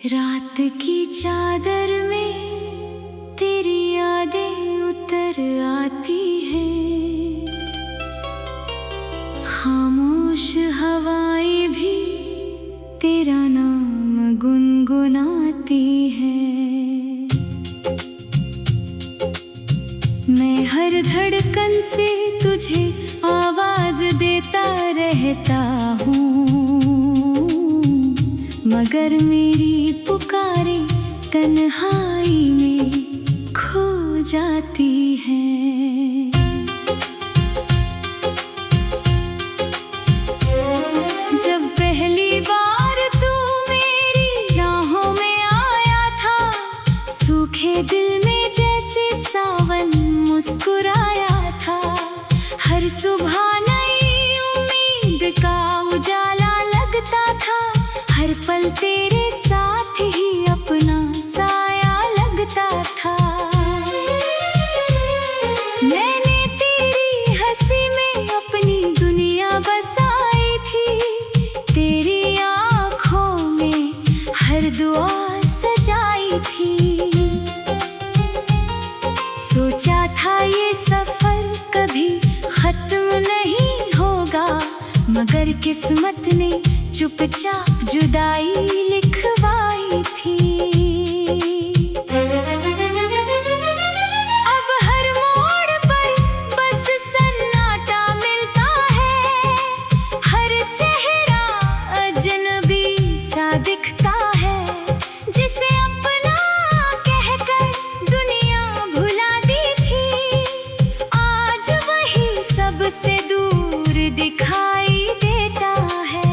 रात की चादर में तेरी यादें उतर आती हैं, खामोश हवाएं भी तेरा नाम गुनगुनाती हैं। मैं हर धड़कन से तुझे आवाज देता रहता हूँ, मगर मेरी पुकारें तन्हाई में खो जाती हैं। जब पहली बार तू मेरी राहों में आया था, सूखे दिल में जैसे सावन मुस्कुराया था। हर सुबह नई उम्मीद का उजाला लगता था, हर पल तेरे साथ ही अपना साया लगता था। मैंने तेरी हंसी में अपनी दुनिया बसाई थी, तेरी आँखों में हर दुआ सजाई थी। सोचा था ये सफर कभी खत्म नहीं होगा, मगर किस्मत ने चुपचाप जुदाई लिखवाई थी। अब हर मोड़ पर बस सन्नाटा मिलता है, हर चेहरा अजनबी सा दिखता है। जिसे अपना कहकर दुनिया भुला दी थी, आज वही सबसे दूर दिखाई देता है।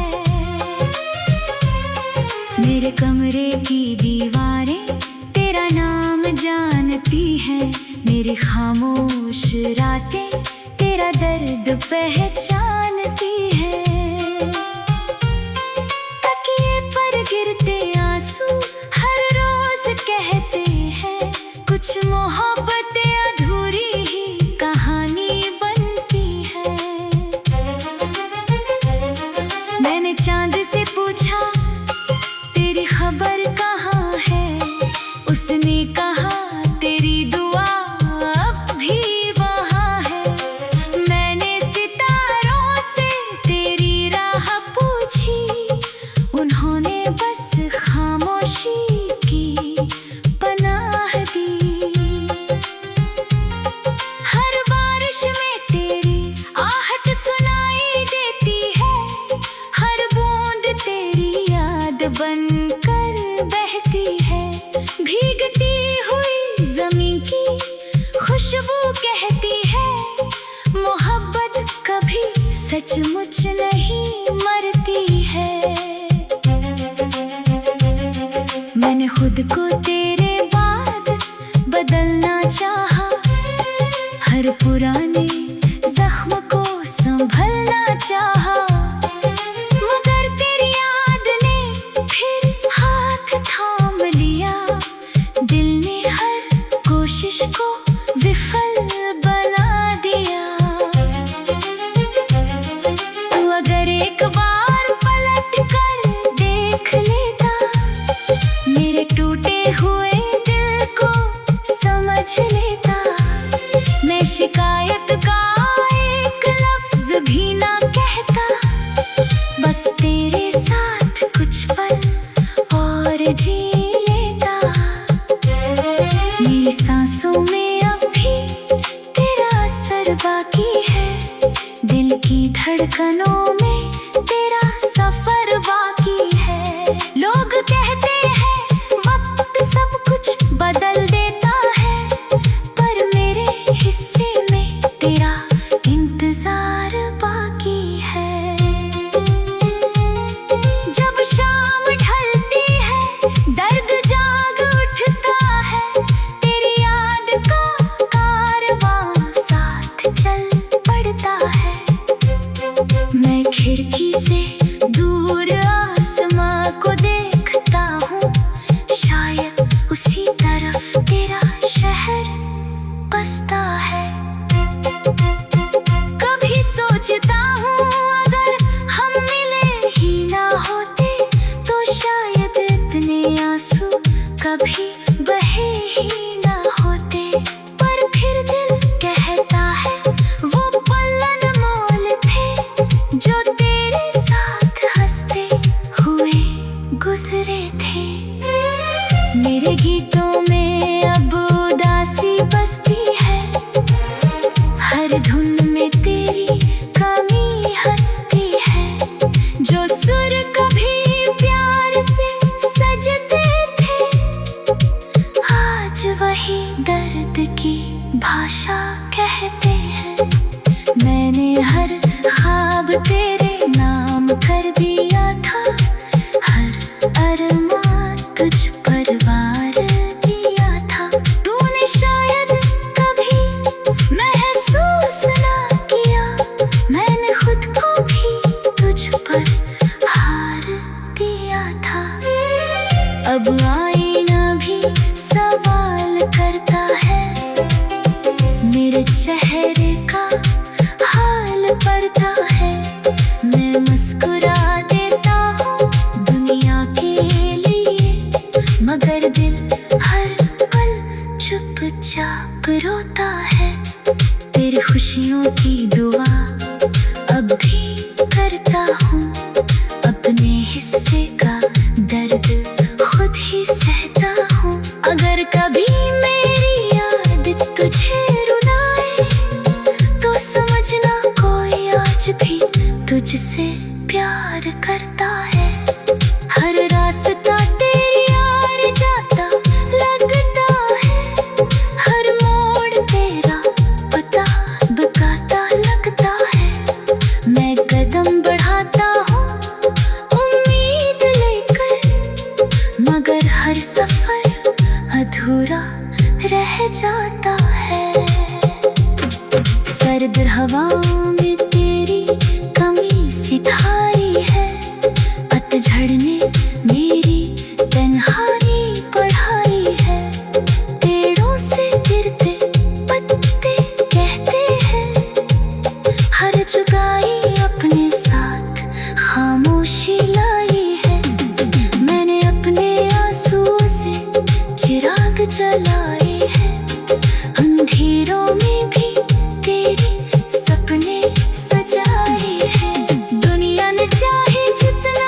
मेरे कमरे की दीवारें तेरा नाम जानती हैं, मेरी खामोश रातें तेरा दर्द पहचानती हैं। तकिए पर गिरते आंसू हर रोज कहते हैं, कुछ मोहब्बतें अधूरी ही कहानी बनती है। मैंने चांद से पूछा तेरी खबर कहाँ है, उसने कहा तेरी दुआ अब भी वहाँ है। मैंने सितारों से तेरी राह पूछी, उन्होंने बस खामोशी की पनाह दी। हर बारिश में तेरी आहट सुनाई देती है, हर बूंद तेरी याद बनकर बहती है। भीगती हुई ज़मीं की खुशबू कहती है, मोहब्बत कभी सचमुच नहीं मरती है। मैंने खुद को तेरे बाद बदलना चाहा, हर पुराने जख्म को संभलना चाहा, मगर तेरी याद ने फिर हाथ थाम लिया। दिल ने हर कोशिश को विफल बना दिया। तू अगर एक बार पलट कर देख लेता, मेरे टूटे हुए दिल को समझ लेता। मैं शिकायत कभी बहे ही ना होते, पर फिर दिल कहता है वो पल अनमोल थे जो तेरे साथ हंसते हुए गुजरे थे। मेरे गीतों में अब उदासी बसती है, हर धुन में तेरी कमी हंसती है। जो सुर कभी प्यार से सजते थे, आज वही दर्द की भाषा कहते हैं। मैंने हर ख्वाब तेरे नाम कर दिया था, हर अरमान तुझ पर वार दिया था। तूने शायद कभी महसूस ना किया, मैंने खुद को भी तुझ पर हार दिया था। अब आईना भी सवाल करता है, मेरे चेहरे का हाल पड़ता है। मैं मुस्कुरा देता हूँ दुनिया के लिए, मगर दिल हर पल चुपचाप रोता है। तेरी खुशियों की दुआ अब भी करता हूँ, अपने हिस्से का दर्द खुद ही सहता हूँ। अगर कभी मेरी याद तुझे रुलाए, तो समझना कोई आज भी तुझसे प्यार करता है। हर रास्ता तेरी यार जाता लगता है, हर मोड़ तेरा पता बताता लगता है। मैं कदम बढ़ाता हूँ उम्मीद लेकर, मगर हर सफर अधूरा रह जाता है। सर्द हवाओं में तेरी कमी सिधाई है, पतझड़ ने मेरी तन्हाई बढ़ाई है। पेड़ों से गिरते पत्ते कहते हैं, हर जुदाई अपने साथ खामोशी लाई है। मैंने अपने आंसुओं से चिराग जलाए हैं, अंधेरों में भी तेरी सपने सजाए हैं। दुनिया ने चाहे जितना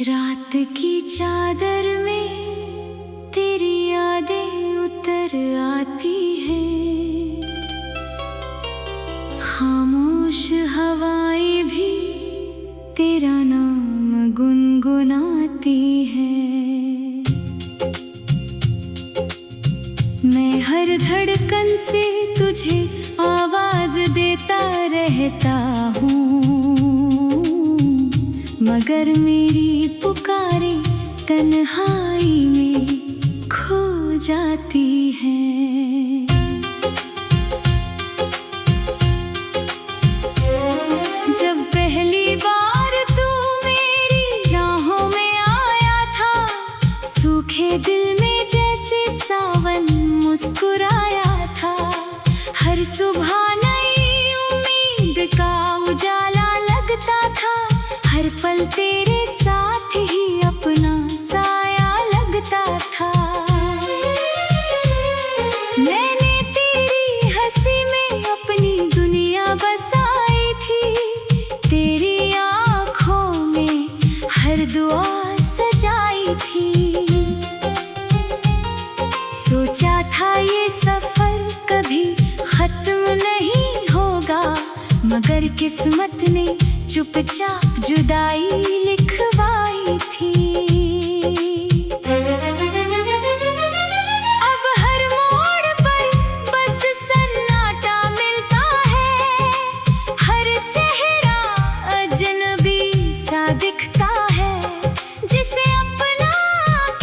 रात की चादर में तेरी यादें उतर आती हैं, खामोश हवाएं भी तेरा नाम गुनगुनाती हैं। मैं हर धड़कन से तुझे आवाज देता रहता हूँ, मगर मेरी पुकारे तन्हाई में खो जाती है। जब पहली बार तू मेरी राहों में आया था, सूखे दिल में जैसे सावन मुस्कुराया था। हर सुबह नई उम्मीद का उजाला लगता था, हर पल तेरे साथ ही अपना साया लगता था। मैंने तेरी हंसी में अपनी दुनिया बसाई थी, तेरी आँखों में हर दुआ सजाई थी। सोचा था ये सफर कभी खत्म नहीं होगा, मगर किस्मत ने चुपचाप जुदाई लिखवाई थी। अब हर मोड़ पर बस सन्नाटा मिलता है, हर चेहरा अजनबी सा दिखता है। जिसे अपना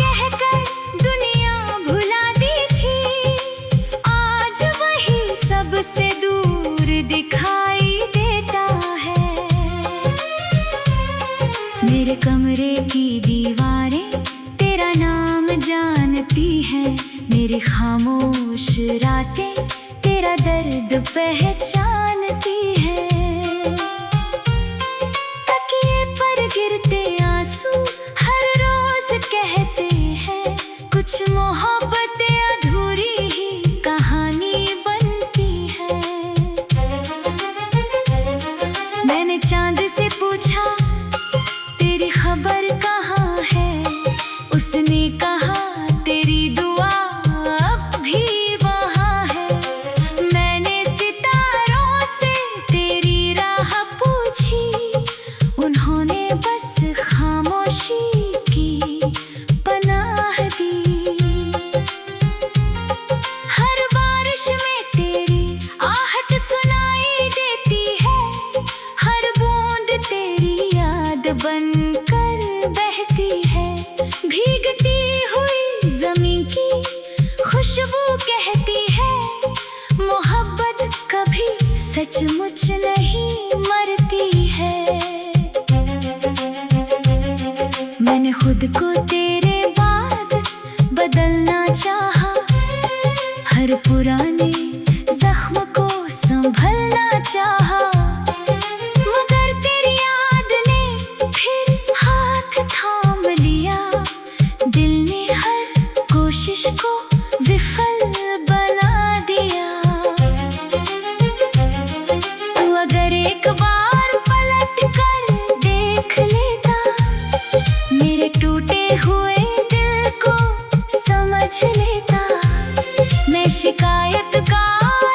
कहकर दुनिया भुला दी थी, आज वही सबसे दूर दिखाई देता है। मेरे कमरे की दीवारें तेरा नाम जानती है मेरी खामोश रातें, तेरा दर्द पहचानती है। तकिए पर गिरते आंसू हर रोज कहते हैं, कुछ मोहब्बतें अधूरी ही कहानी बनती है। मैंने चांद से पूछा तेरी खबर कहाँ है, उसने कहा तेरी दुआ अब भी वहाँ है। मैंने सितारों से तेरी राह पूछी, उन्होंने बस खामोशी की पनाह दी। हर बारिश में तेरी आहट सुनाई देती है, हर बूंद तेरी याद बनकर बहती है। भीगती हुई ज़मीं की खुशबू कहती है, मोहब्बत कभी सचमुच नहीं मरती है। मैंने खुद को तेरे बाद बदलना चाहा, हर पुराने जख्म को संभलना चाहा, मगर तेरी याद ने फिर हाथ थाम लिया। दिल ने हर कोशिश को विफल बना दिया। तू अगर एक बार पलट कर देख लेता, मेरे टूटे हुए दिल को समझ लेता। मैं शिकायत का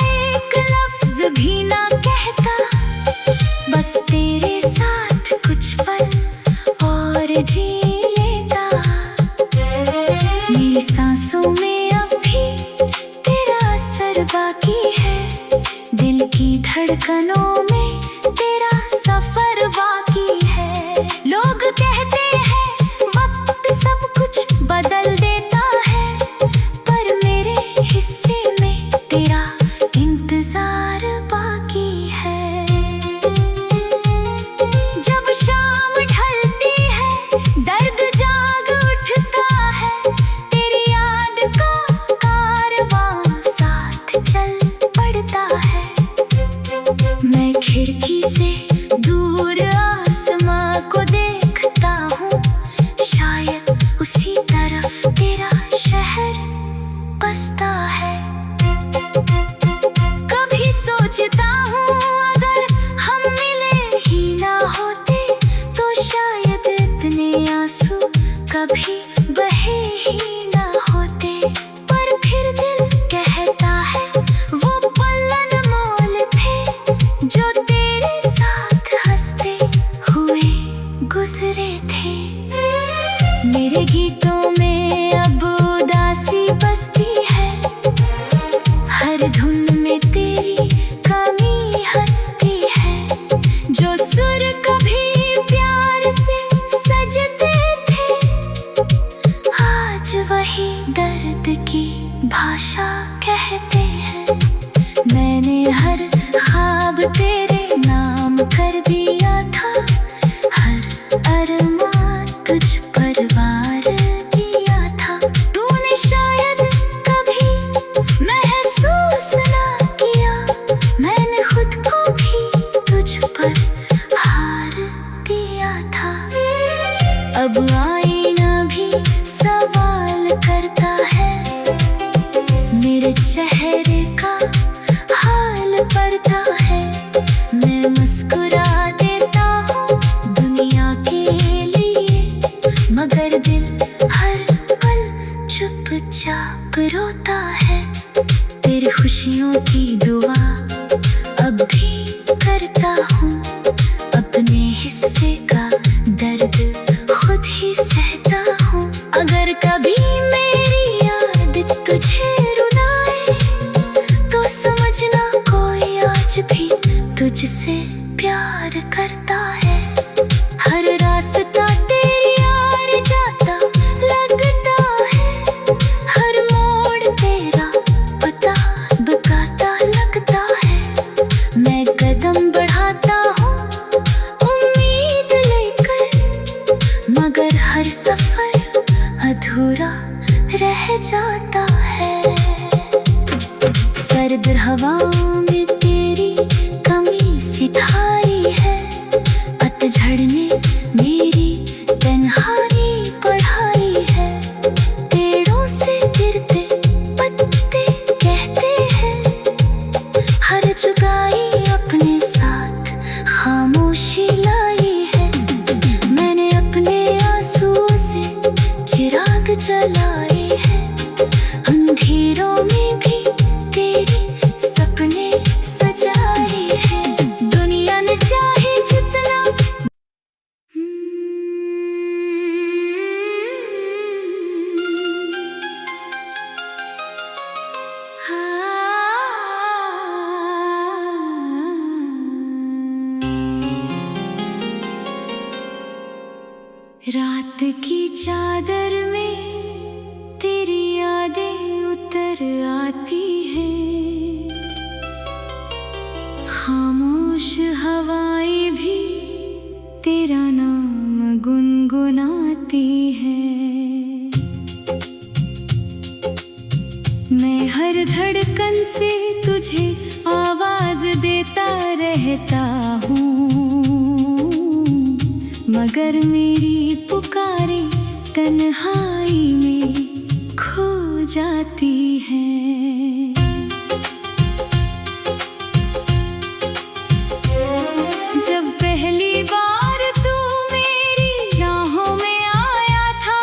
एक लफ्ज भी ना कहता, बस तेरे साथ कुछ पल और जी लेता। मेरी सांसों में अब भी तेरा असर बाकी है, दिल की धड़कनों में तेरा सफर बाकी है। लोग कहते हैं वक्त सब कुछ बदल देता है, पर मेरे हिस्से में तेरा इंतजार बाकी है। जब शाम ढलती है दर्द जाग उठता है, तेरी याद का कारवां साथ चल पड़ता है। मैं खिड़की से दूर आसमां को देखता हूँ, शायद उसी तरफ तेरा शहर बसता है। कभी सोचता हूँ अगर हम मिले ही ना होते, तो शायद इतने आंसू कभी बहे ही ना होते। पर फिर दिल कहता है वो पल अनमोल थे, जो तेरे साथ हंसते हुए गुजरे थे। मेरे गीतों में अब उदासी बसती है, हर धुन में तेरी कमी हंसती है। जो सुर कभी प्यार से सजते थे, आज वही दर्द की भाषा कहते हैं। मैंने हर ख्वाब तेरे नाम कर दिया था, हर अरमान तुझ पर वार किया था। तूने शायद कभी महसूस ना किया, मैंने खुद को भी तुझ पर हार दिया था। अब आईना भी सवाल करता है, मेरे चेहरे का हाल पड़ता है। मैं मुस्कुरा देता हूँ दुनिया के लिए, मगर दिल हर पल चुपचाप रोता है। तेरी खुशियों की दुआ अब भी करता हूँ, अपने हिस्से का दर्द खुद ही सहता हूँ। अगर कभी मेरी याद तुझे रुलाए, तो समझना कोई आज भी तुझसे प्यार करता है। हर रास्ता तेरी यार जाता लगता है, हर मोड़ तेरा पता बताता लगता है। मैं कदम बढ़ाता हूँ उम्मीद लेकर, मगर हर सफर अधूरा जाता है। सर्द हवा में तेरी कमी सिधाई है, पतझड़ ने मेरी तन्हाई बढ़ाई है। पेड़ों से गिरते पत्ते कहते हैं, हर जुदाई अपने साथ खामोशी लाई है। मैंने अपने आंसुओं से चिराग जलाए हैं, अंधेरों में भी तेरे सपने सजाए हैं। दुनिया ने चाहे जितना रात की चादर में तेरी यादें उतर आती हैं, खामोश हवाएं भी तेरा नाम गुनगुनाती हैं। मैं हर धड़कन से तुझे आवाज देता रहता हूँ, मगर मेरी पुकारे तन्हाई में खो जाती है। जब पहली बार तू मेरी राहों में आया था,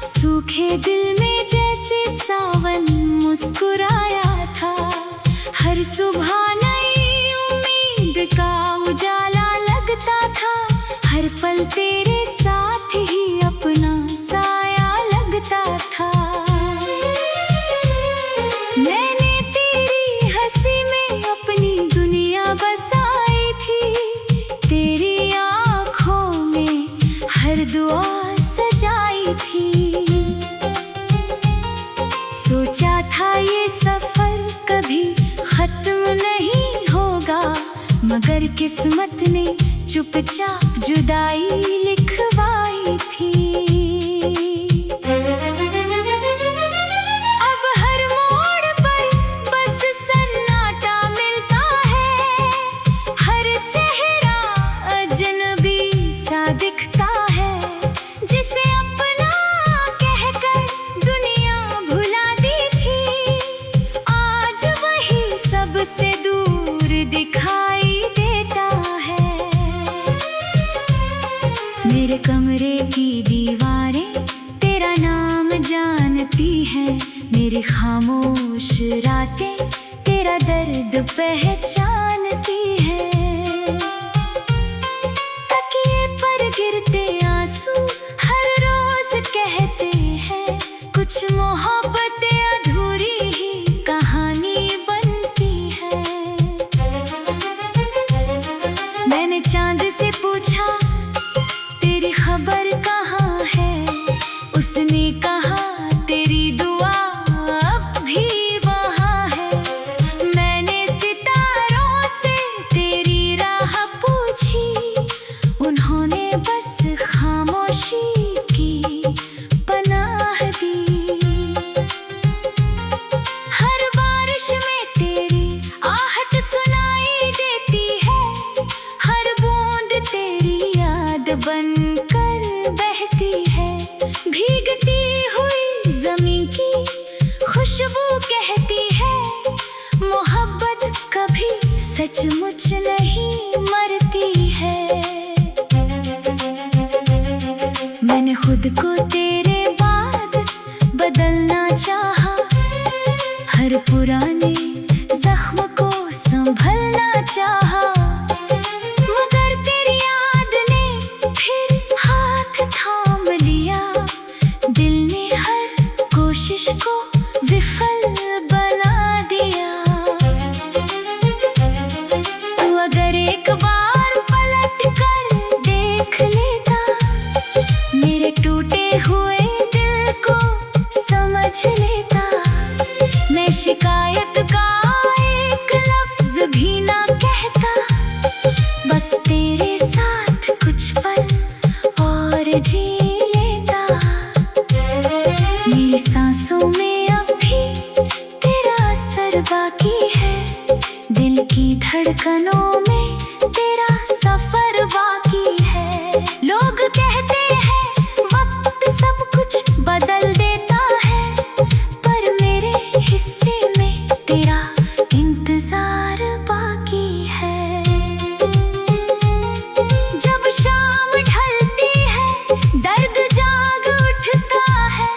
सूखे दिल में जैसे सावन मुस्कुराया था। हर सुबह नई उम्मीद का उजाला लगता था, हर पल तेरे साथ ही अपना साया लगता था। मैंने तेरी हंसी में अपनी दुनिया बसाई थी, तेरी आँखों में हर दुआ सजाई थी। सोचा था ये सफर कभी खत्म नहीं होगा, मगर किस्मत ने चुपचाप जुदाई लिखवाई थी। अब हर मोड़ पर बस सन्नाटा मिलता है, हर चेहरा अजनबी सा दिखता है। जिसे अपना कहकर दुनिया भुला दी थी, आज वही सबसे दूर दिखाई देता है। मेरे कमरे की दीवारें तेरा नाम जानती हैं, मेरी खामोश रातें तेरा दर्द पहचानती हैं। तकिए पर गिरते आंसू हर रोज कहते हैं, कुछ मोहब्बतें अधूरी ही कहानी बनती है। मैंने चांद से पूछा तेरी खबर कहाँ है, उसने कहा तेरी दुआ अब भी वहाँ है। मैंने सितारों से तेरी राह पूछी, उन्होंने बस खामोशी की पनाह दी। हर बारिश में तेरी आहट सुनाई देती है, हर बूंद तेरी याद बनकर बहती है। भीगती हुई ज़मीं की खुशबू कहती है, मोहब्बत कभी सचमुच नहीं मरती है। मैंने खुद को तेरे बाद बदलना चाहा, हर पुराने जख्म को संभलना चाहा, मगर तेरी याद ने फिर हाथ थाम लिया। दिल ने हर कोशिश को विफल बना दिया। तू अगर एक बार पलट कर देख लेता, मेरे टूटे हुए दिल को समझ लेता। मैं शिकायत का धड़कनों में तेरा सफर बाकी है। लोग कहते हैं वक्त सब कुछ बदल देता है, पर मेरे हिस्से में तेरा इंतजार बाकी है। जब शाम ढलती है दर्द जाग उठता है,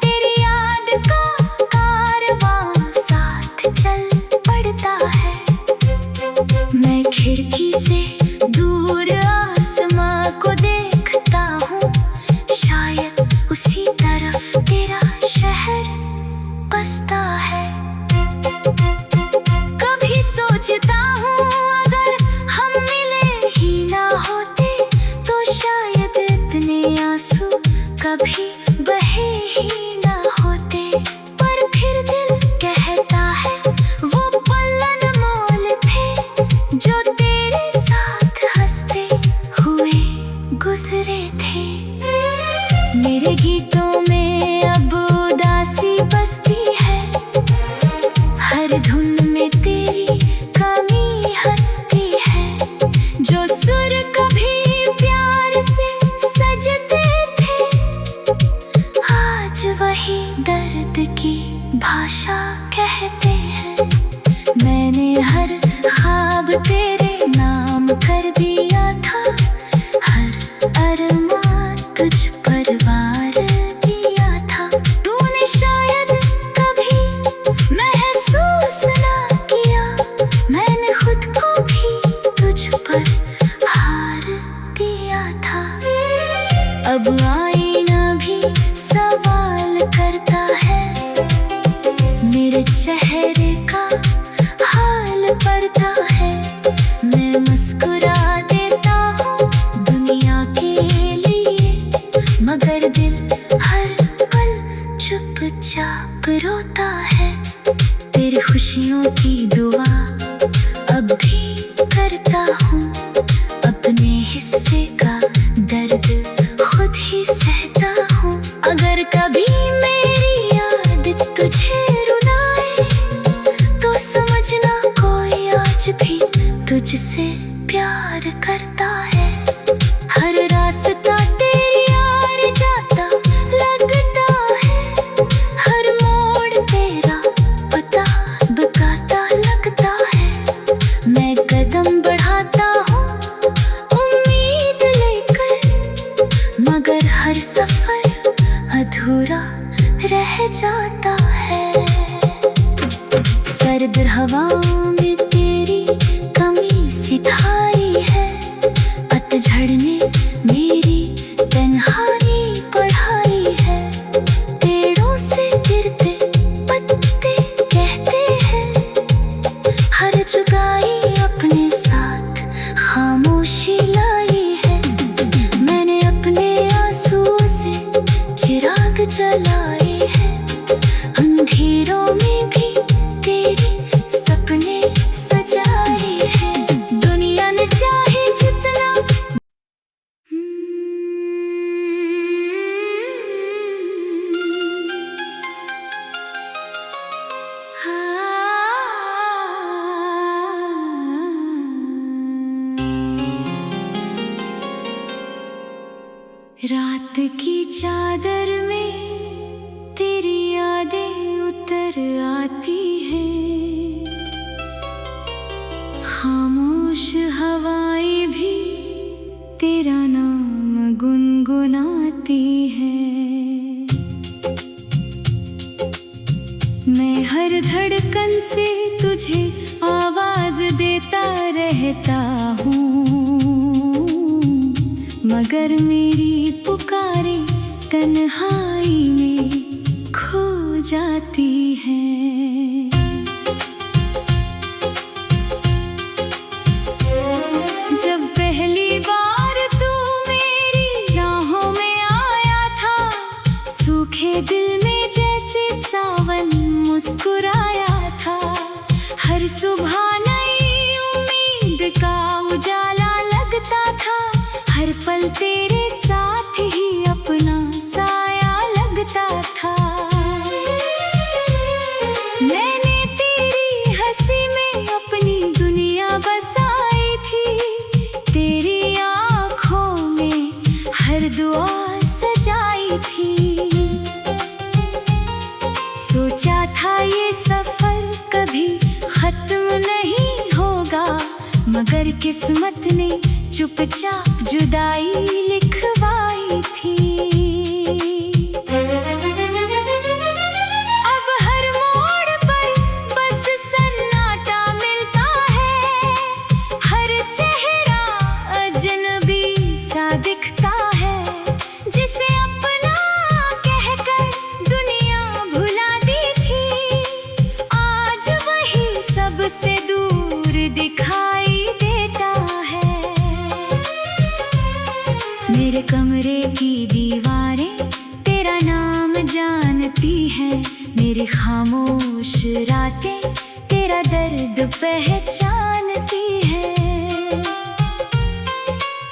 तेरी याद का कारवां साथ चल पड़ता है। मैं खिड़की से दूर आसमां को देखता हूँ, शायद उसी तरफ तेरा शहर बसता है। कभी सोचता हूँ अगर हम मिले ही ना होते, तो शायद इतने आंसू कभी बहे ही ना होते। पर फिर दिल कहता है वो पल अनमोल थे, जो तेरे साथ हंसते हुए गुजरे थे। मेरे गीतों में अब उदासी बसती है, हर धुन में तेरी कमी हंसती है। जो सुर कभी प्यार से सजते थे, आज वही दर्द की भाषा कहते हैं। मैंने हर ख्वाब तेरे नाम कर दिया था, हर अरमान तुझ पर वार दिया था। तूने शायद कभी महसूस ना किया, मैंने खुद को भी तुझ पर हार दिया था। अब आईना भी सवाल करता है, मेरे चेहरे का हाल पड़ता है। मैं मुस्कुरा देता हूँ दुनिया के लिए, मगर दिल हर पल चुपचाप रोता है। तेरी खुशियों की दुआ अब भी करता हूँ, अपने हिस्से का दर्द खुद ही सहता हूँ। अगर कभी मेरी याद तुझे रुलाए, तो समझना कोई आज भी तुझसे प्यार करता है। हर रास्ता तेरी यार जाता लगता है, हर मोड़ तेरा पता बताता लगता है। मैं कदम बढ़ाता हूँ उम्मीद लेकर, मगर हर सफर अधूरा रह जाता है। सर्द हवाओं में तेरी कमी सिधाई है, पतझड़ ने मेरी तन्हाई बढ़ाई है। पेड़ों से गिरते पत्ते कहते हैं, हर जुदाई अपने साथ खामोशी लाई है। मैंने अपने आंसुओं से चिराग जलाए हैं, अंधेरों में भी तेरी सपने सजाए हैं। दुनिया ने चाहे जितना रात की चादर में तेरी यादें उतर आती हैं, खामोश हवाएं भी तेरा नाम गुनगुनाती हैं। मैं हर धड़कन से तुझे आवाज देता रहता हूँ, मगर मेरी पुकारे तन्हाई में खो जाती है। जब पहली बार तू मेरी राहों में आया था, सूखे दिल में जैसे सावन मुस्कुराया था। हर सुबह नई उम्मीद का उजाला लगता था, हर पल तेरे साथ ही अपना साया लगता था। हर दुआ सजाई थी। सोचा था ये सफर कभी खत्म नहीं होगा, मगर किस्मत ने चुपचाप जुदाई लिखवाई थी। अब हर मोड़ पर बस सन्नाटा मिलता है, हर चेहरा अजनबी सा दिखता है। जिसे अपना कहकर दुनिया भुला दी थी, आज वही सबसे दूर दिखाई देता है। मेरे कमरे की दीवारें तेरा नाम जानती हैं, मेरी खामोश रातें तेरा दर्द पहचानती हैं।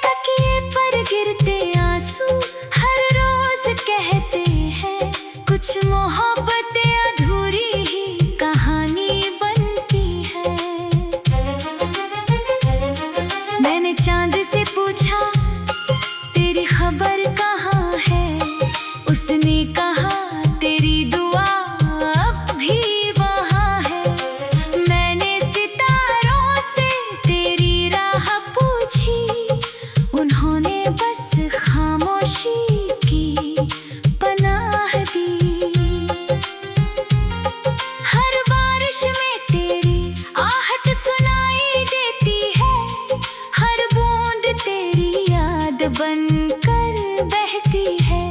तकिए पर गिरते आंसू हर रोज कहते हैं, कुछ मोहब्बतें अधूरी ही कहानी बनती है। मैंने चांद से पूछा तेरी खबर कहाँ है, उसने कहा तेरी दुआ अब भी वहाँ है। मैंने सितारों से तेरी राह पूछी, उन्होंने बस खामोशी की पनाह दी। हर बारिश में तेरी आहट सुनाई देती है, हर बूंद तेरी याद बनकर बहती है।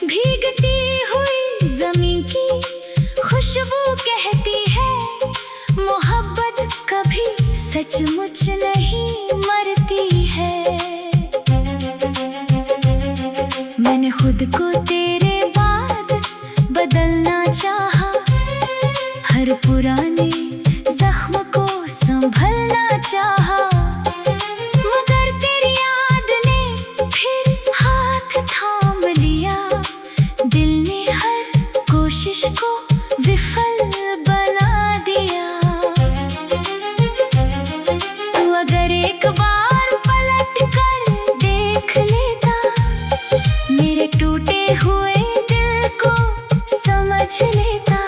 भीगती हुई ज़मीं की खुशबू कहती है, मोहब्बत कभी सचमुच नहीं मरती है। मैंने खुद को तेरे बाद बदलना चाहा, हर पुराने जख्म को संभलना चाहा, मगर तेरी याद ने फिर हाथ थाम लिया। दिल ने हर कोशिश को विफल बना दिया। तू अगर एक बार पलट कर देख लेता, मेरे टूटे हुए दिल को समझ लेता।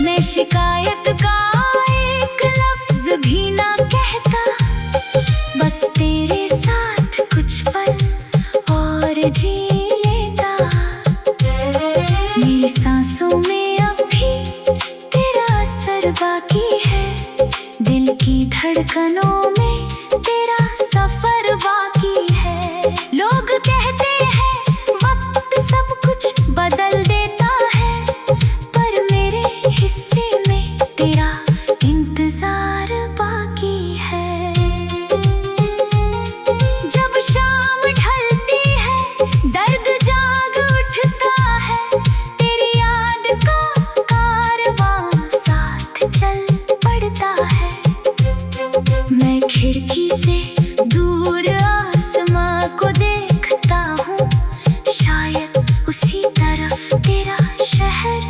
मैं शिकायत का एक लफ्ज भी ना कहता, बस तेरे साथ कुछ पल और जी लेता। मेरी सांसों में अब भी तेरा असर बाकी है, दिल की धड़कनों में तेरा सफर बाकी है। लोग कहते हैं वक्त सब कुछ बदल देता है, पर मेरे हिस्से में तेरा इंतजार बाकी है। जब शाम ढलती है दर्द जाग उठता है, तेरी याद का कारवां साथ चल पड़ता है। मैं खिड़की से दूर आसमां को देखता हूँ, शायद उसी तरफ तेरा शहर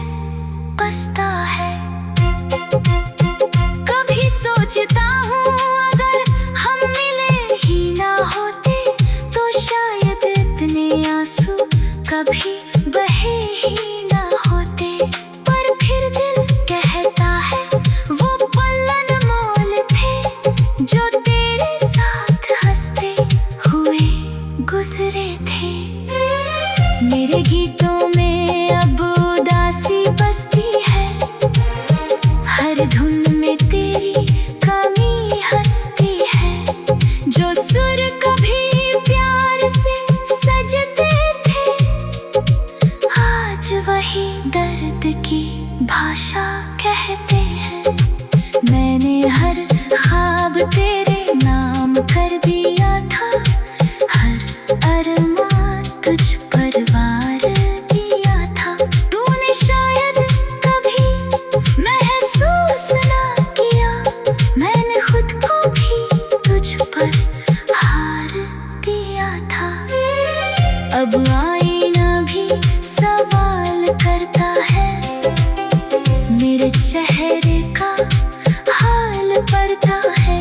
बसता है। कभी सोचता हूँ अगर हम मिले ही ना होते, तो शायद इतने आंसू कभी बहे ही ना होते। पर फिर दिल कहता है वो पल अनमोल थे, जो तेरे साथ हंसते हुए गुजरे थे। मेरे गीतों में अब उदासी बसती है, हर धुन में तेरी कमी हंसती है। जो सुर कभी प्यार से सजते थे, आज वही दर्द की भाषा कहते हैं। मैंने हर ख्वाब तेरे नाम कर दिया था, हर अरमान तुझ पर वार दिया था। तूने शायद कभी महसूस ना किया, मैंने खुद को भी तुझ पर हार दिया था। अब आईना भी सवाल करता है, मेरे चेहरे का हाल पड़ता है।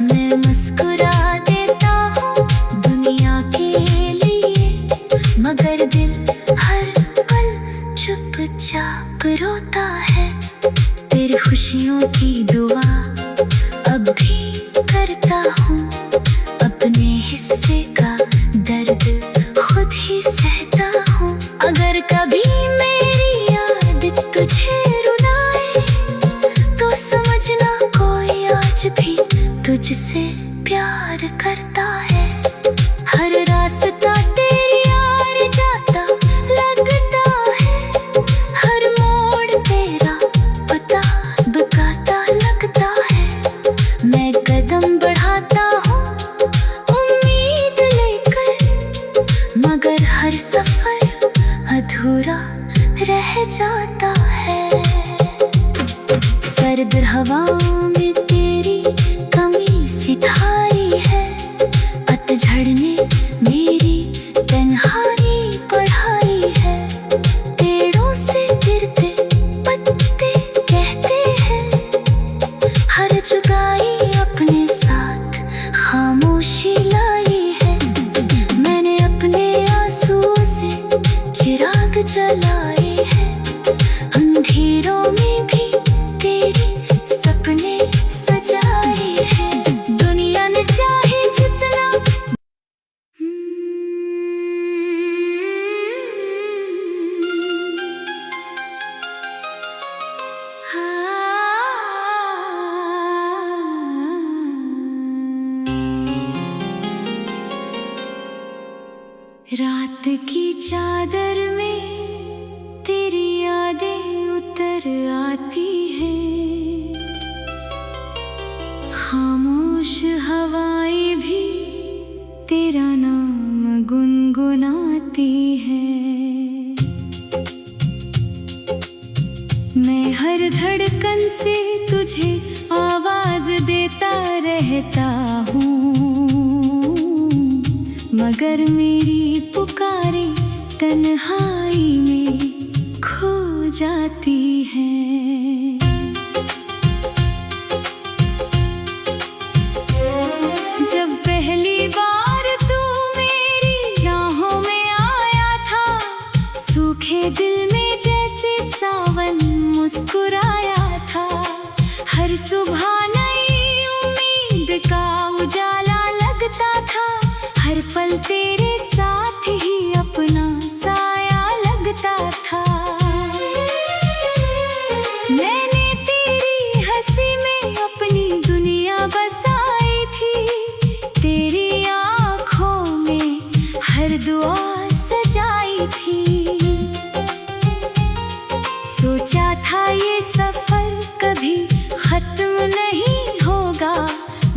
मैं मुस्कुरा देता हूँ दुनिया के लिए, भी सहता हूँ। अगर कभी मेरी याद तुझे रुलाए तो समझना कोई आज भी तुझसे प्यार करता है। हर रास्ता तेरी यार जाता लगता है, हर मोड़ तेरा पता बताता लगता है। मैं कदम बढ़ाता हूँ उम्मीद लेकर, मगर हर सफर अधूरा रह जाता है। सर्द हवा में तेरी कमी सिधाई है, पतझड़ ने मेरी तन्हाई बढ़ाई है। पेड़ों से गिरते पत्ते कहते हैं, हर जुदाई अपने साथ खामोशी लाई है। मैंने अपने आंसुओं से चिराग जलाए हैं, अंधेरों में भी तेरी सपने सजाए हैं। दुनिया ने चाहे जितना रात की चादर में तेरी यादें उतर आती हैं, खामोश हवाएं भी तेरा नाम गुनगुनाती हैं। मैं हर धड़कन से तुझे आवाज देता रहता हूँ, मगर मेरी पुकारे तन्हाई में खो जाती है। जब पहली बार तू मेरी राहों में आया था, सूखे दिल में जैसे सावन मुस्कुराया था। हर सुबह नई उम्मीद का उजाला लगता था, हर पल तेरे साथ ही अपना साया लगता था। मैंने तेरी हंसी में अपनी दुनिया बसाई थी, तेरी आँखों में हर दुआ सजाई थी। सोचा था ये सफर कभी खत्म नहीं होगा,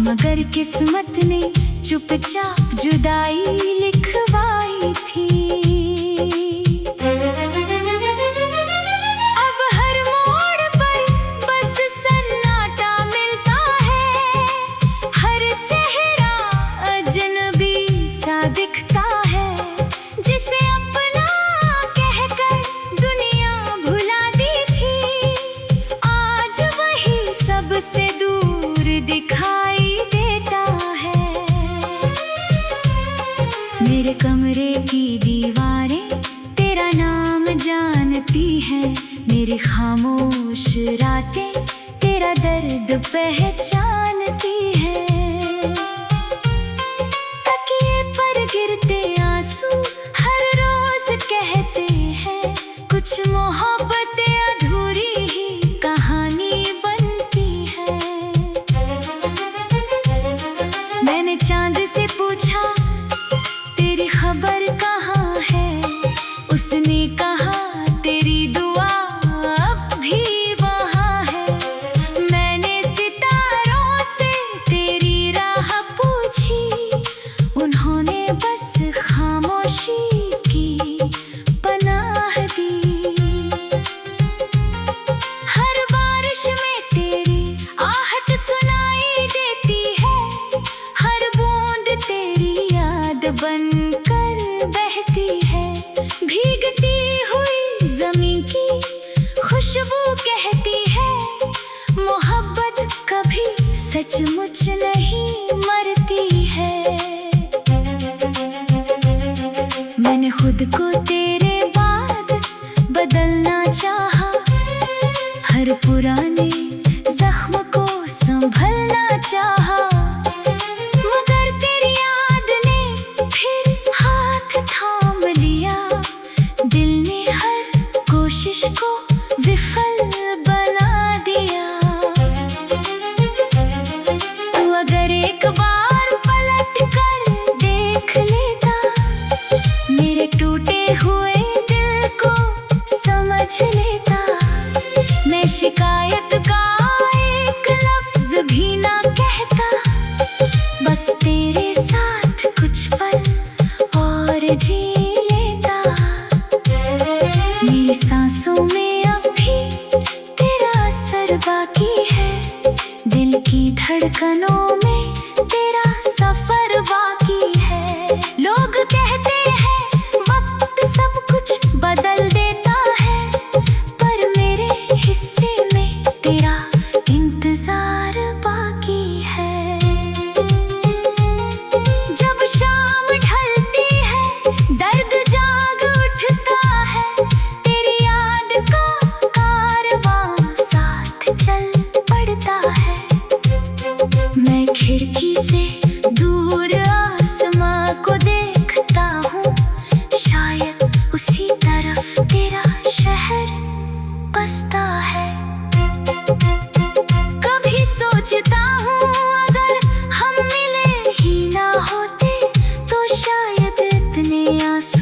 मगर किस्मत ने चुपचाप जुदाई लिखवाई थी। अब हर मोड़ पर बस सन्नाटा मिलता है, हर चेहरा अजनबी सा दिखता है। जिसे अपना कहकर दुनिया भुला दी थी, आज वही सबसे दूर दिखाई देता है। मेरे कमरे की दीवारें तेरा नाम जानती हैं, मेरी खामोश रातें तेरा दर्द पहचानती हैं। तकिए पर गिरते आंसू हर रोज कहते हैं, कुछ मोहब्बतें अधूरी ही कहानी बनती है। मैंने चांद से पूछा तेरी खबर कहाँ है, उसने कहा तेरी दुआ अब भी वहाँ है। मैंने सितारों से तेरी राह पूछी, उन्होंने बस खामोशी की पनाह दी। हर बारिश में तेरी आहट सुनाई देती है, हर बूंद तेरी याद बनकर बहती है। भीगती हुई ज़मीं की खुशबू कहती है, मोहब्बत कभी सचमुच नहीं मरती है। मैंने खुद को तेरे बाद बदलना चाहा, हर पुराने जख्म को संभलना चाहा, मगर तेरी याद ने फिर हाथ थाम लिया।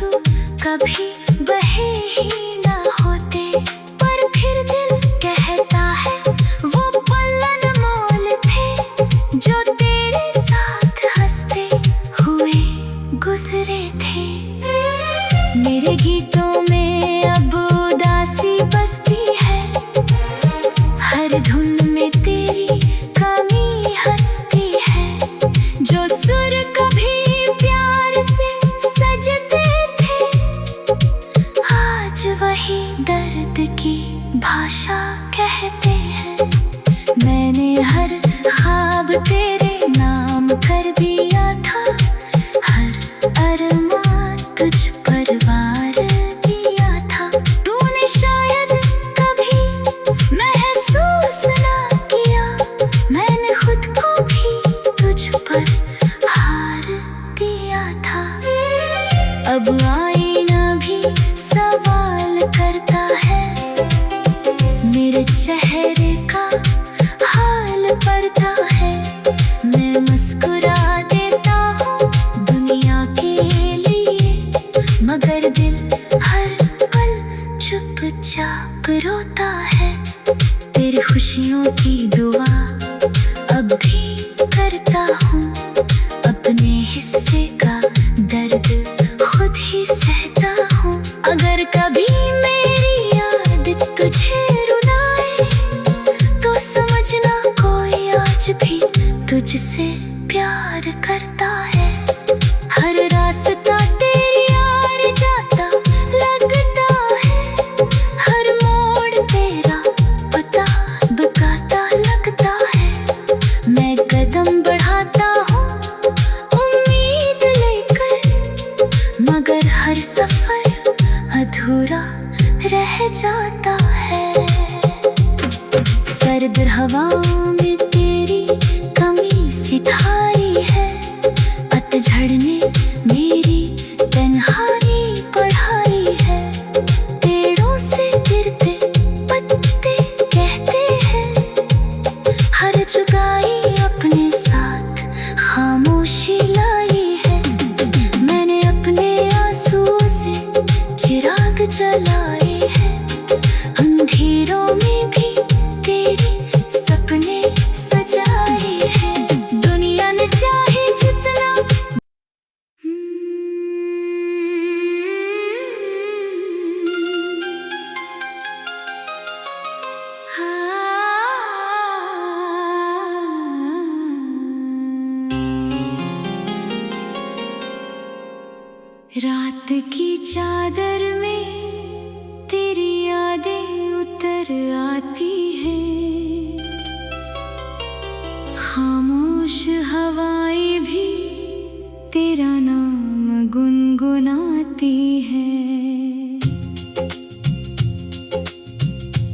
आंसू कभी बहे ही ना होते, पर फिर दिल कहता है वो पल अनमोल थे जो तेरे साथ हंसते हुए गुजरे थे। मेरे गीतों में अब उदासी बसती है, हर धुन में तेरी कमी हंसती है। जो सुर कभी प्यार से सजते थे, आज वही दर्द की भाषा कहते हैं। मैंने हर ख्वाब तेरे नाम कर दिया था, हर अरमान तुझ पर वार दिया था। तूने शायद कभी महसूस ना किया, मैंने खुद को भी तुझ पर हार दिया था। अब आईना भी सवाल करता है, मेरे चेहरे का हाल पड़ता है। मैं मुस्कुरा देता हूँ दुनिया के लिए, मगर दिल हर पल चुपचाप रोता है। तेरी खुशियों की दुआ अब भी करता हूँ, अपने हिस्से का दर्द खुद ही सहता हूँ। अगर कभी मेरी याद तुझे रुलाए, तो समझना कोई आज भी तुझसे प्यार करता है। हर रास्ता तेरी यार जाता लगता है, हर मोड़ तेरा पता बताता लगता है। मैं कदम बढ़ाता हूँ उम्मीद लेकर, मगर हर सफर अधूरा रह जाता है। सर्द हवाओं में तेरी कमी सिधाई है, पतझड़ ने मेरी तन्हाई बढ़ाई है। पेड़ों से गिरते पत्ते कहते हैं, हर जुदाई अपने साथ खामोशी लाई है। मैंने अपने आंसुओं से चिराग जलाए हैं, अंधेरों में भी तेरे सपने सजाए हैं। दुनिया ने चाहे जितना रात की चादर में तेरी यादें उतर आती हैं, खामोश हवाएं भी तेरा नाम गुनगुनाती हैं।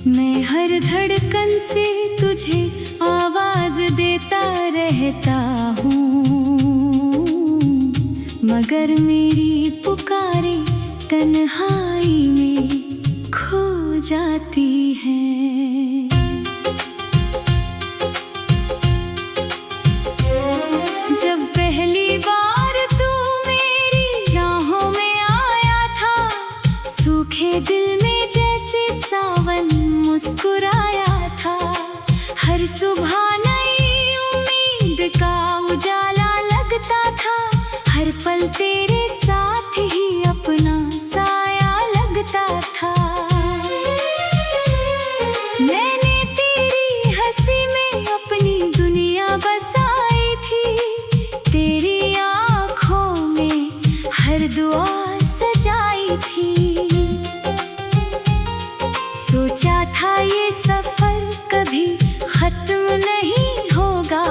मैं हर धड़कन से तुझे आवाज देता रहता हूँ, मगर मेरी पुकारे तन्हाई में खो जाती है। जब पहली बार तू मेरी राहों में आया था, सूखे दिल में जैसे सावन मुस्कुराया था। हर सुबह नई उम्मीद का उजाला लगता था, हर पल तेरे साथ ही अपना साया लगता था। मैंने तेरी हंसी में अपनी दुनिया बसाई थी, तेरी आँखों में हर दुआ सजाई थी। सोचा था ये सफर कभी खत्म नहीं होगा,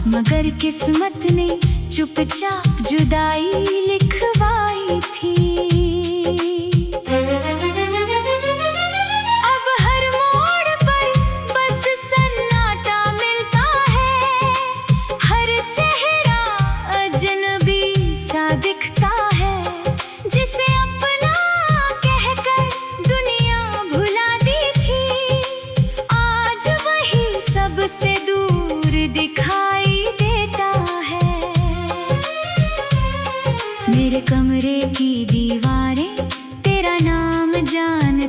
मगर किस्मत ने चुपचाप जुदाई लिखवाई थी। अब हर मोड़ पर बस सन्नाटा मिलता है, हर चेहरा अजनबी सा दिखता है। जिसे अपना कहकर दुनिया भुला दी थी, आज वही सबसे दूर दिखाई देता है। मेरे कमरे की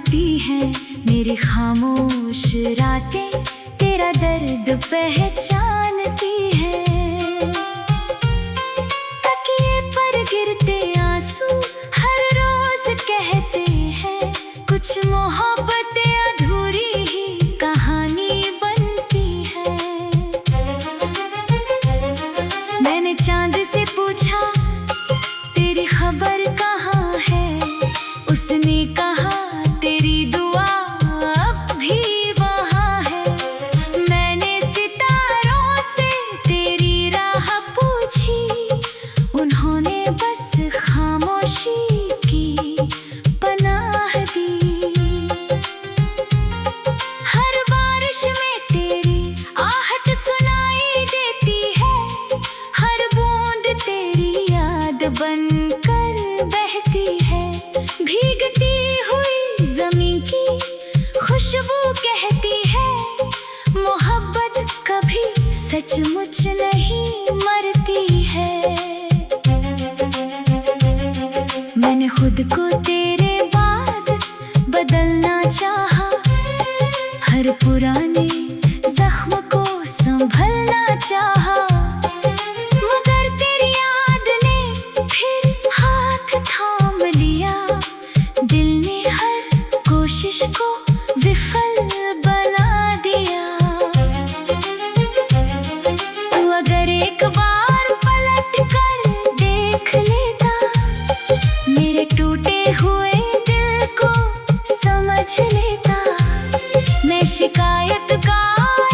जानती हैं मेरी खामोश रातें, तेरा दर्द पहचानती हैं। तकिए पर गिरते आंसू हर रोज कहते हैं, कुछ मोहब्बतें अधूरी ही कहानी बनती है। मैंने चांद से पूछा तेरी खबर कहाँ है, उसने कहा तेरी दुआ अब भी वहाँ है। मैंने सितारों से तेरी राह पूछी, उन्होंने बस खामोशी की पनाह दी। हर बारिश में तेरी आहट सुनाई देती है, हर बूंद तेरी याद बनकर बहती है। भीगती हुई ज़मीं की खुशबू कहती है, मोहब्बत कभी सचमुच नहीं मरती है। मैंने खुद को तेरे बाद बदलना चाहा, हर पुराने जख्म को संभलना चाहा, मगर तेरी याद ने फिर हाथ थाम लिया। दिल ने हर कोशिश को विफल बना दिया। तू अगर एक बार पलट कर देख लेता, मेरे टूटे हुए दिल को समझ लेता। मैं शिकायत का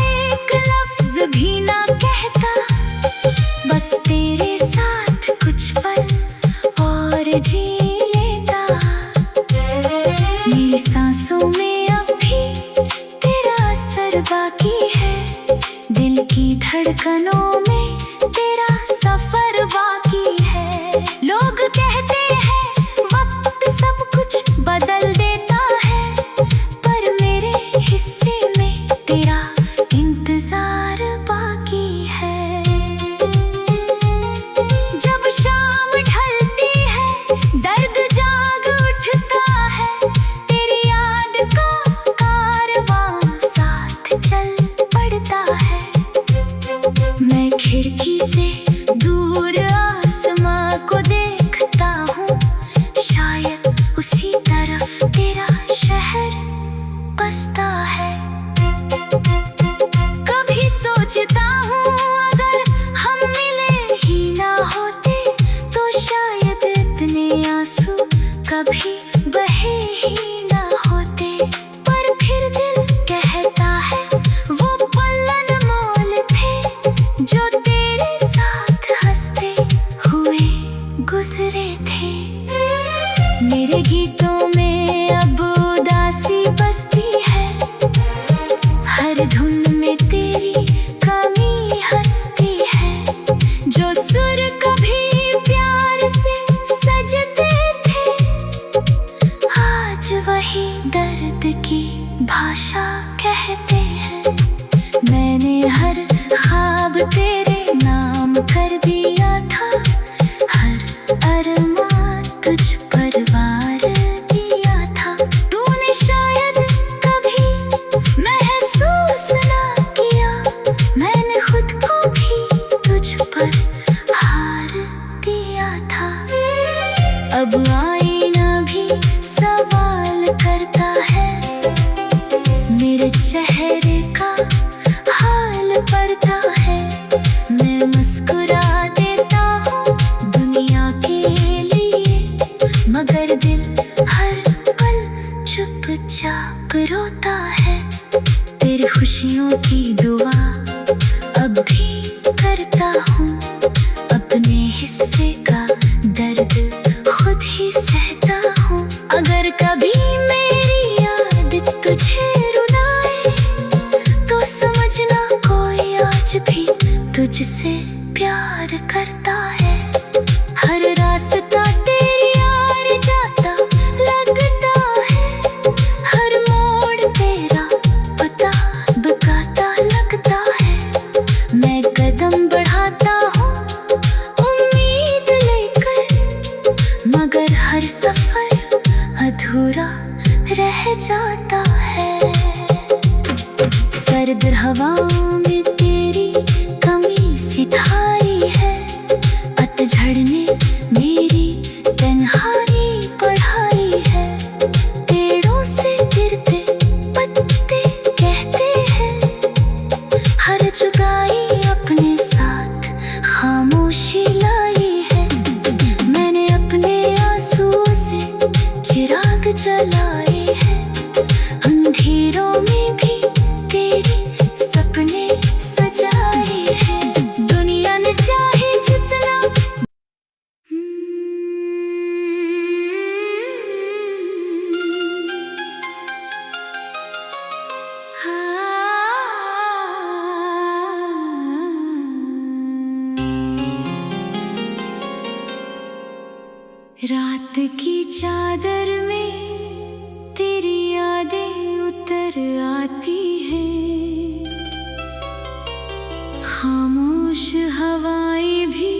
एक लफ्ज भी ना कहता, बस तेरे साथ कुछ पल और जी लेता। मेरी सांसों में अब भी तेरा असर बाकी है, दिल की धड़कनों में तेरा सफर बाकी है। लोग कहते हैं वक्त सब कुछ बदल देता है, पर मेरे हिस्से में तेरा इंतजार बाकी है। जब शाम ढलती है दर्द जाग उठता है, तेरी याद का कारवां साथ चल पड़ता है। मैं खिड़की से दूर आसमां को देखता हूँ, शायद उसी तरफ तेरा शहर बसता है। कभी सोचता हूँ अगर हम मिले ही ना होते, तो शायद इतने आंसू कभी बहे ही ना होते। पर फिर दिल कहता है वो पल अनमोल थे, जो तेरे साथ हंसते हुए गुजरे थे। मेरे गीतों में अब उदासी बसती है, हर धुन में तेरी कमी हंसती है। जो सुर कभी प्यार से सजते थे, आज वही दर्द की भाषा कहते हैं। मैंने हर ख्वाब तेरे नाम कर दिया था, हर अरमान तुझ पर वार दिया था। तूने शायद कभी महसूस ना किया, मैंने खुद को भी तुझ पर हार दिया था। अब आईना भी सवाल करता है, मेरे चेहरे का हाल पड़ता है। मैं मुस्कुरा देता हूँ दुनिया के लिए, मगर दिल हर पल चुपचाप रोता है। तेरी खुशियों की दुआ अब भी करता हूँ, अपने हिस्से का दर्द खुद ही सहता हूँ। अगर कभी मेरी याद तुझे रुलाए, तो समझना कोई आज भी तुझसे प्यार करता है। हर रास्ता तेरी यार जाता लगता है, हर मोड़ तेरा पता बताता लगता है। मैं कदम बढ़ाता हूँ उम्मीद लेकर, मगर हर सफर अधूरा रह जाता है। सर्द हवाओं में तेरी कमी सिधाई है, पतझड़ ने मेरी तन्हाई बढ़ाई है। पेड़ों से गिरते पत्ते कहते हैं, हर जुदाई अपने साथ खामोशी लाई है। मैंने अपने आंसू से चिराग जलाए हैं, अंधेरों में भी तेरी सपने सजाए हैं। दुनिया ने चाहे जितना रात की चादर में तेरी यादें उतर आती हैं, खामोश हवाएं भी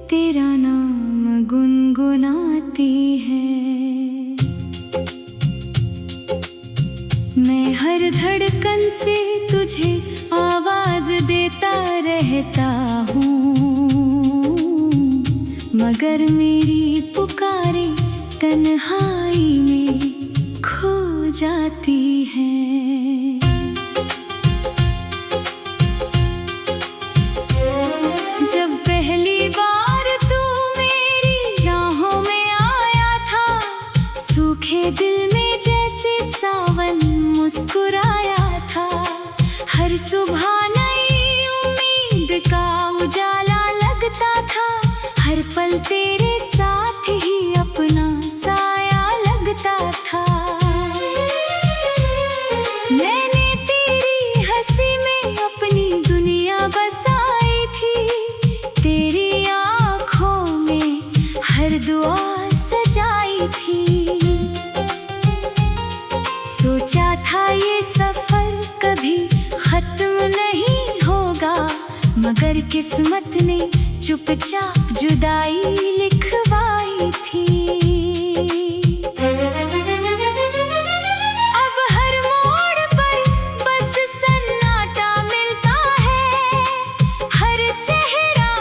तेरा नाम गुनगुनाती हैं। मैं हर धड़कन से तुझे आवाज देता रहता हूँ, मगर मेरी पुकारे तन्हाई में खो जाती है। जब पहली बार तू मेरी राहों में आया था, सूखे दिल में जैसे सावन मुस्कुराया था। हर सुबह नई उम्मीद का उजाला लगता था, हर पल तेरे साथ ही अपना साया लगता था। मैंने तेरी हंसी में अपनी दुनिया बसाई थी, तेरी आँखों में हर दुआ सजाई थी। सोचा था ये सफर कभी खत्म नहीं होगा, मगर किस्मत ने चुपचाप जुदाई लिखवाई थी। अब हर मोड़ पर बस सन्नाटा मिलता है, हर चेहरा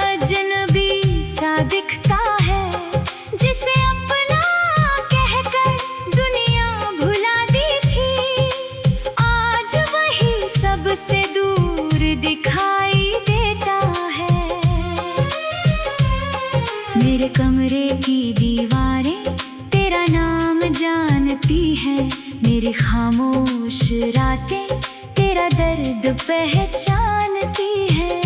अजनबी सा दिखता है। जिसे अपना कहकर दुनिया भुला दी थी, आज वही सबसे दूर दिखाई देता है। मेरे कमरे की दीवारें तेरा नाम जानती हैं, मेरी खामोश रातें तेरा दर्द पहचानती हैं।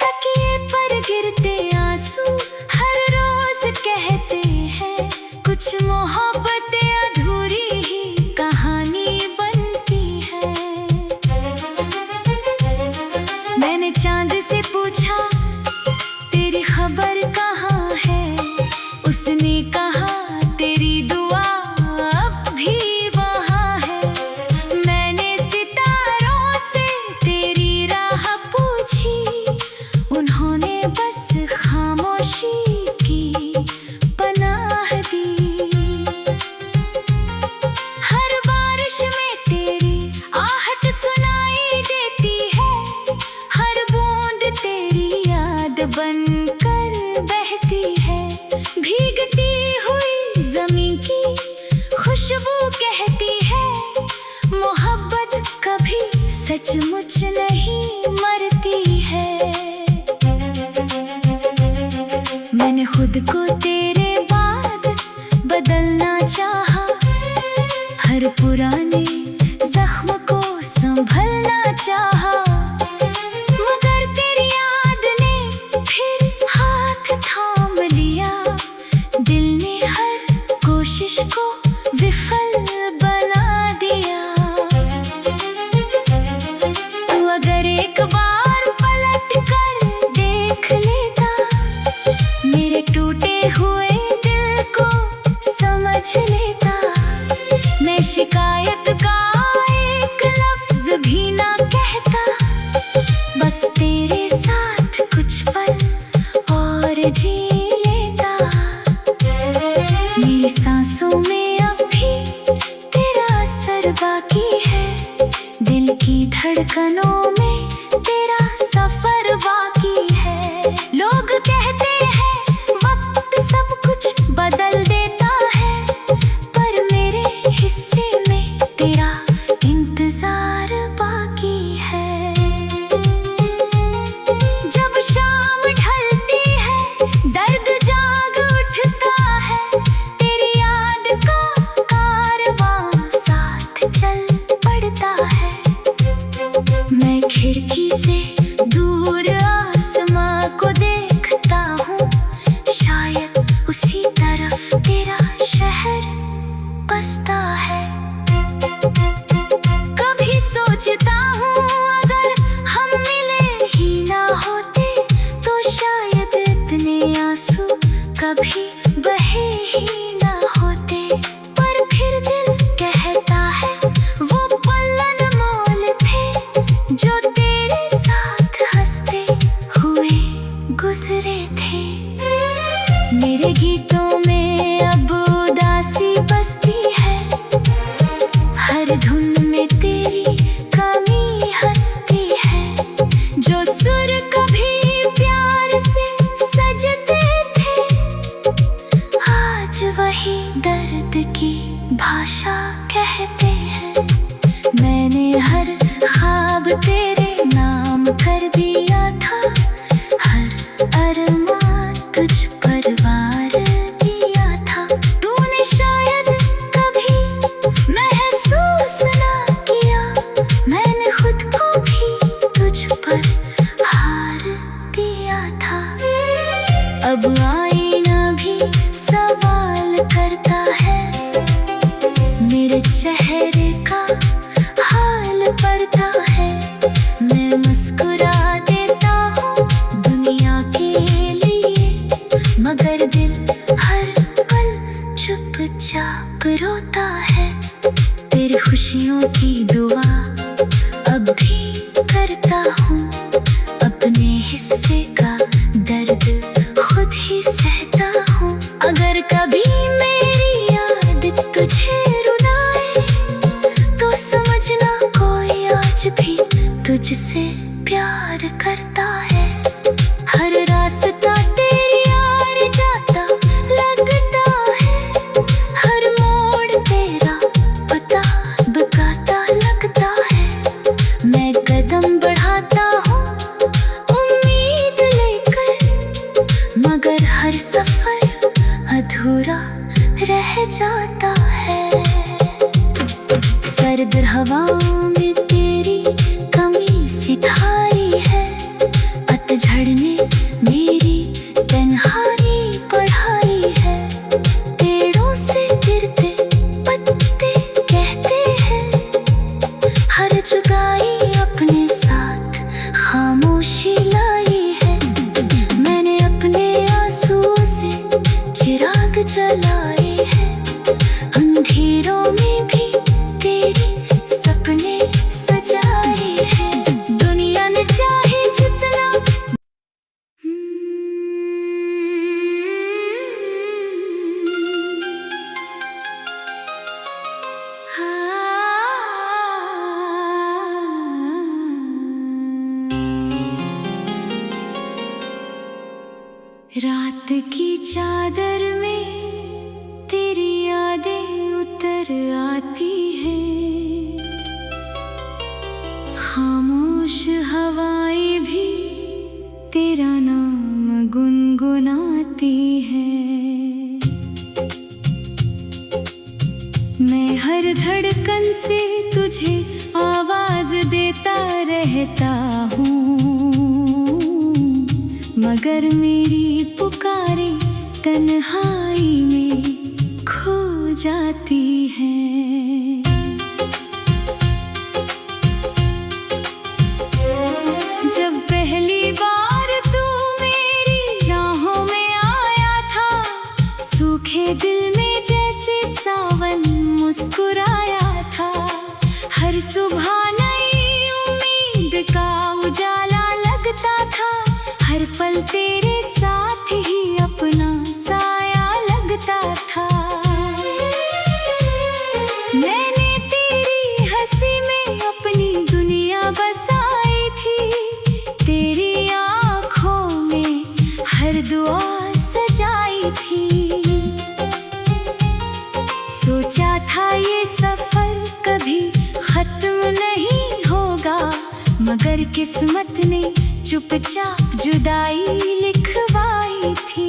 तकिए पर गिरते आंसू हर रोज कहते हैं, कुछ मोहब्बतें अधूरी ही कहानी बनती है। मैंने चांद से पूछा तेरी खबर कहाँ है, उसने कहा तेरी दुआ अब भी वहाँ है। मैंने सितारों से तेरी राह पूछी, उन्होंने बस खामोशी की पनाह दी। हर बारिश में तेरी आहट सुनाई देती है, हर बूंद तेरी याद बनकर बहती है। भीगती हुई ज़मीं की खुशबू कहती है, मोहब्बत कभी सचमुच नहीं मरती है। मैंने खुद को तेरे बाद बदलना चाहा, हर पुराने जख्म को संभलना चाहा, मगर तेरी याद ने फिर हाथ थाम लिया। दिल ने हर कोशिश को विफल बना दिया। तू अगर एक बार पलट कर देख लेता, मेरे टूटे हुए दिल को समझ लेता। मैं शिकायत का एक लफ्ज भी ना कहता, बस तेरे साथ कुछ पल और जी लेता। मेरी सांस वही ही ना होते, पर फिर दिल कहता है वो पल अनमोल थे जो तेरे साथ हंसते हुए गुजरे थे। मेरे गीतों में अब उदासी बसती है, हर धुन में तेरी कमी हंसती है। जो सुर कभी प्यार से सजते थे, आज वही दर्द की भाषा कहते हैं। मैंने हर ख्वाब तेरे नाम कर दिया था, हर अरमान तुझ पर वार दिया था। तूने शायद कभी महसूस ना किया, मैंने खुद को भी तुझ पर हार दिया था। अब आईना भी सवाल करता है, मेरे चेहरे का हाल पड़ता है। मैं मुस्कुरा देता हूँ दुनिया के लिए, मगर दिल हर पल चुपचाप रोता है। तेरी खुशियों की दुआ अब भी करता हूँ, अपने हिस्से का दर्द खुद ही सहता हूँ। अगर कभी मेरी याद तुझे रुलाए, तो समझना कोई आज भी तुझसे प्यार करता है। हर रास्ता तेरी यार जाता लगता है, हर मोड़ तेरा पता बताता लगता है। मैं कदम बढ़ाता हूँ उम्मीद लेकर, मगर हर सफर अधूरा रह जाता है। सर्द हवाओं में तेरी कमी सिधाई है, पतझड़ ने मेरी तन्हाई बढ़ाई है। पेड़ों से गिरते पत्ते कहते हैं, हर जुदाई अपने साथ खामोशी लाई है। मैंने अपने आंसुओं से चिराग जलाए हैं, अंधेरों में भी तेरी सपने सजाए हैं। दुनिया ने चाहे जितना रात की चादर में तेरी यादें उतर आती हैं, खामोश हवाएं भी तेरा नाम गुनगुनाती हैं। मैं हर धड़कन से तुझे आवाज देता रहता हूँ, मगर मेरी पुकारे तन्हाई में खो जाती है। जब पहली बार तू मेरी राहों में आया था, सूखे दिल में जैसे सावन मुस्कुराया था। हर सुबह नई उम्मीद का उजाला लगता था, हर पल तेरे साथ ही अपना साया लगता था। मैंने तेरी हंसी में अपनी दुनिया बसाई थी, तेरी आँखों में हर दुआ सजाई थी। सोचा था ये सफर कभी खत्म नहीं होगा, मगर किस्मत ने चुपचाप जुदाई लिखवाई थी।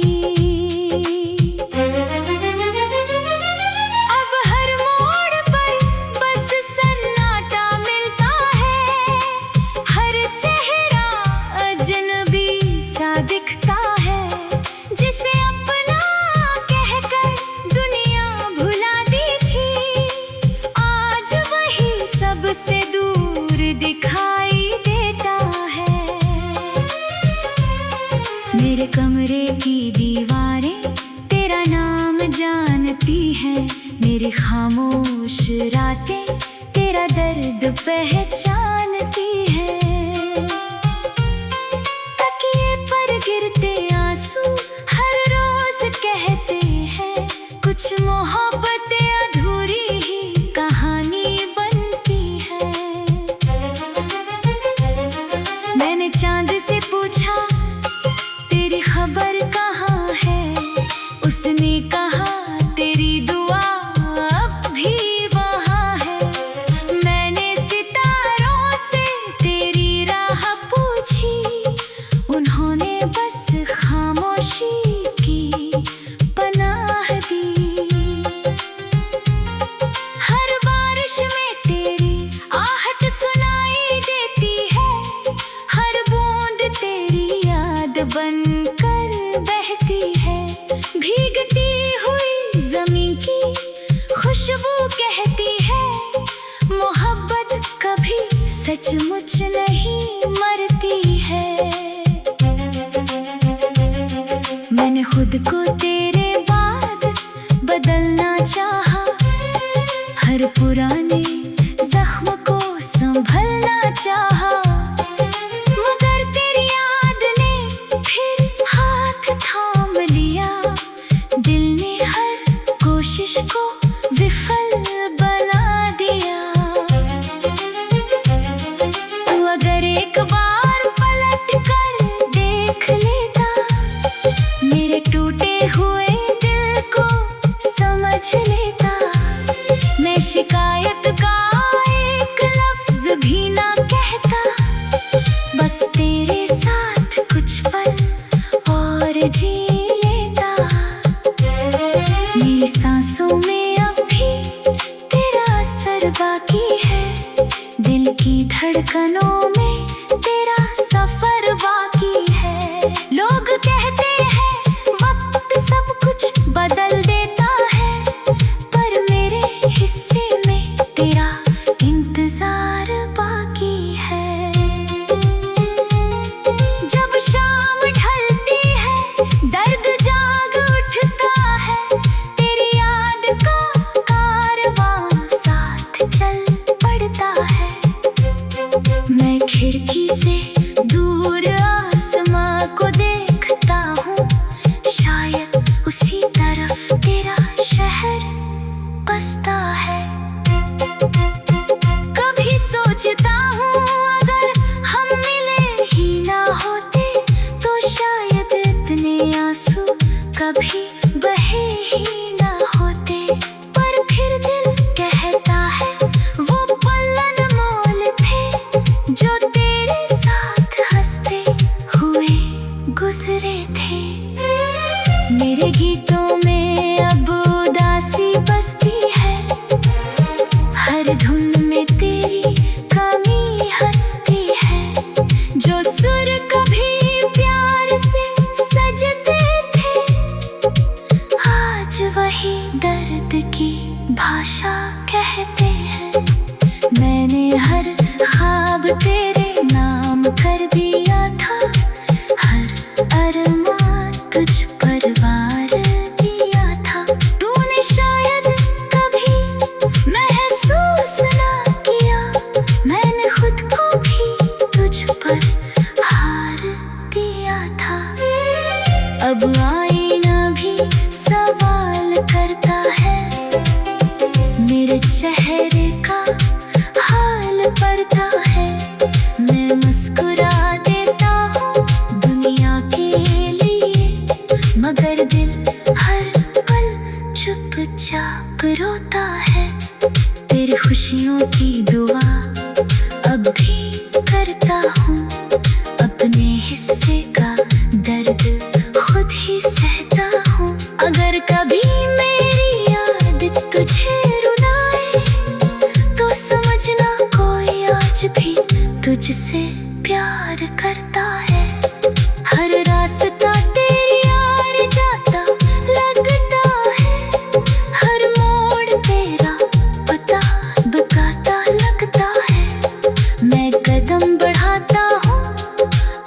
अब हर मोड़ पर बस सन्नाटा मिलता है, हर चेहरा अजनबी सा दिखता है। जिसे अपना कहकर दुनिया भुला दी थी, आज वही सबसे दूर दिखाई देता है। मेरे कमरे की जानती है मेरी खामोश रातें, तेरा दर्द पहचानती है। तकिए पर गिरते आंसू हर रोज कहते हैं, कुछ मोहब्बतें अधूरी ही कहानी बनती है। मैंने चांद से पूछा तेरी खबर कहाँ है, उसने कहा तेरी दुआ अब भी वहाँ है। मैंने सितारों से तेरी राह पूछी, उन्होंने बस खामोशी की पनाह दी। हर बारिश में तेरी आहट सुनाई देती है, हर बूंद तेरी याद बनकर बहती है। भीगती हुई ज़मीं की खुशबू कहती है, मोहब्बत कभी सचमुच नहीं मरती है। मैंने खुद को तेरे बाद बदलना चाहा, हर पुराने जख्म को संभलना चाहा, मगर तेरी याद ने फिर हाथ थाम लिया। दिल ने हर कोशिश को विफल बना दिया। तू अगर एक बार पलट कर देख लेता, मेरे टूटे हुए दिल को समझ लेता। मैं शिकायत का एक लफ्ज भी ना कहता, बस तेरे साथ कुछ पल और जी लेता। मेरी सांसों में अब भी तेरा असर बाकी है, दिल की धड़कनों में तेरा सफर बाकी है। लोग कहते हैं वक्त सब कुछ बदल देता है, पर मेरे हिस्से में तेरा इंतजार बाकी है। जब शाम ढलती है दर्द जाग उठता है, तेरी याद का कारवां साथ चल पड़ता है। मैं खिड़की से दूर आसमां को देखता हूँ, शायद उसी तरफ तेरा शहर बसता है। कभी सोचता हूँ अगर हम मिले ही ना होते, तो शायद इतने आंसू कभी बहे ही ना होते। पर फिर दिल कहता है वो पल अनमोल थे, जो तेरे साथ हंसते हुए गुजरे थे। मेरे गीतों में अब उदासी बसती है, हर धुन में तेरी कमी हंसती है। जो सुर कभी प्यार से सजते थे, आज वही दर्द की भाषा कहते हैं। मैंने हर ख्वाब तेरे नाम कर दिया था, हर अरमान तुझ पर वार दिया था। तूने शायद कभी महसूस ना किया, मैंने खुद को भी तुझ पर हार दिया था। अब आईना भी सवाल करता है, मेरे चेहरे का हाल पड़ता है। मैं मुस्कुरा देता हूँ दुनिया के लिए, मगर दिल हर पल चुपचाप रोता है। तेरी खुशियों की दुआ अब भी करता हूँ, अपने हिस्से का दर्द खुद ही सहता हूँ। अगर कभी मेरी याद तुझे रुलाए, तो समझना कोई आज भी तुझसे प्यार करता है। हर रास्ता तेरी यार जाता लगता है, हर मोड़ तेरा पता बताता लगता है। मैं कदम बढ़ाता हूँ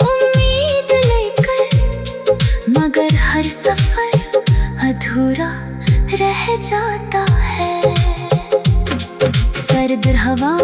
उम्मीद लेकर, मगर हर सफर अधूरा रह जाता है। सर्द हवा